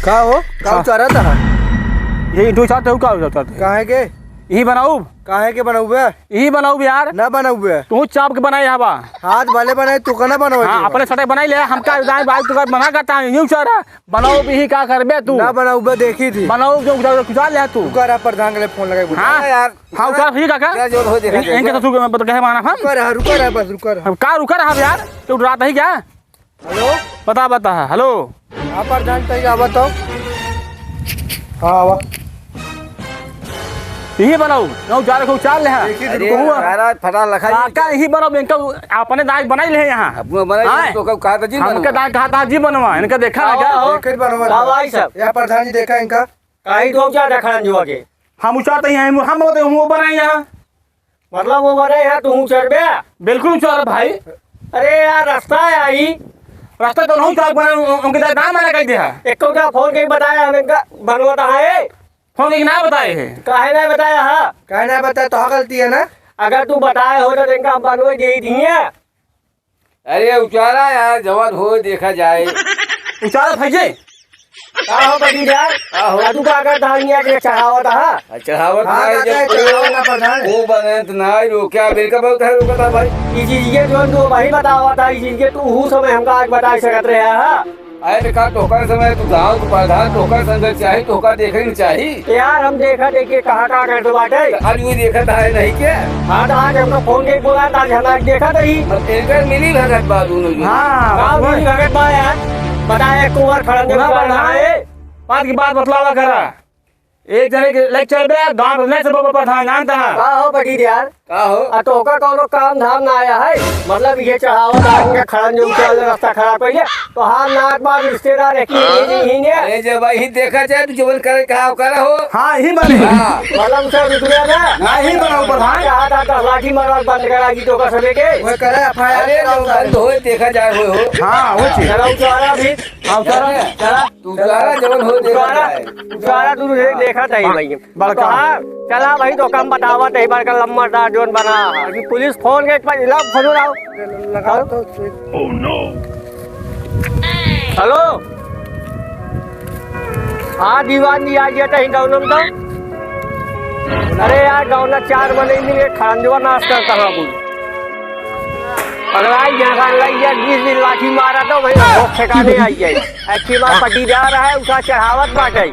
का हो का चाह रहा था यही दो चाहते हो क्या चाहते काहे के यही बनाऊ काहे के बनाऊ बे यही बनाऊ यार ना बनाऊ बे तू चाप के बनाई हवा हाथ वाले बनाए तू का ना बनाओ हाँ अपने सटे बनाई ले हमका दाएं बाई तू मना करता है यूं चाह रहा बनाओ भी ही क्या कर बे तू ना बनाऊ बे देखी थी बनाओ जो कुछ ले तू कर प्रधान के फोन लगाई हाँ यार हाँ क्या ठीक है क्या जो हो देखा इनके तो तू बता कहे माना हम रुका रहा बस रुका रहा का रुका रहा यार तू रात ही क्या हेलो बता हेलो हाँ प्रधान तई आवा तो हाँ आवा यही बनाऊ नौ जार को चाल ले अरे यार फटा लखा का यही बनाओ इनका अपने दाई बनाई ले यहाँ अपना बनाई तो कहा था जी हमके दाई कहा था जी बनवा इनका देखा है क्या देखे बनवा भाई साहब या प्रधान जी देखा इनका काहे दो चार रखा जुआ के हम उचाते हैं हम बताते वो बनाए यहाँ मतलब वो बने यार तू चढ़ बे बिल्कुल उचार भाई अरे यार रास्ता है आई रास्ता तो नहीं चाल बना उनके दाम मैंने कह दिया एक को क्या फोन के बताया हमें का बनवाता है फोन एक ना बताए हैं काहे नहीं बताया है काहे ना बताया तो गलती है ना अगर तू बताए हो तो इनका हम बनवा दे दिए अरे उचारा यार जवान हो देखा जाए उचार भाई का हो बड़ी यार तू का कर धानिया के चढ़ावा था चढ़ावत हाँ नहीं दादा, जब चढ़ावा ना प्रधान वो बने तो ना रोक्या अमेरिका बहुत है रोकता भाई इस चीज के जो तू वही बतावा था इस चीज के तू हूँ समय हमका आज बता सकत रहे है अरे का टोकर समय तू गाँव को प्रधान टोकर संग चाहिए टोकर देखे नहीं चाहिए यार हम देखा देखिए कहाँ कर दो बाटे आज वो देखा था नहीं क्या हाँ तो आज हमको फोन के बोला था आज हमारे देखा था ही इनका मिली भगत बात दोनों जो हाँ गाँव में भगत बा यार बताया कुंवर खड़ा है बात की बात बतलावा करा एक जने के लेक्चर में गांव में सब प्रधान जानता है का हो बड़ी यार का हो आ तो का कोनो काम धाम ना आया है मतलब ये चढ़ावा दान के खड़न जो चल रास्ता खड़ा कइले तो हां नाक बाग रिश्तेदार है कि ही ने अरे जब ही देखा जाए तो जीवन करे कहा करा हो हाँ यही बने हाँ मतलब सब रुपया ना हाँ यही बनाओ प्रधान कहा था तो लाठी मारवा बंद करा जी तो का सबे के वो करे अरे लोग बंद हो देखा जाए हो हाँ वो चीज चला उचारा भी हाँ उचारा चला तू सारा जवन हो देखा उचारा जाए उचारा तू देखा था भाई बड़का। चला भाई तो काम बतावा तही बार का लम्बा दा जोन बना अभी पुलिस फोन के पर इलाज फोन लाओ लगाओ तो हेलो हाँ दीवान जी आज था गाँव तो अरे यार गाँव ना 4 बने खानजवा नाश करता हूँ कुछ अगर आई यहाँ लाई यार 20 दिन लाठी मारा तो भाई ठिकाने आई जाए अच्छी बात पटी जा रहा है उसका चढ़ावत बाटे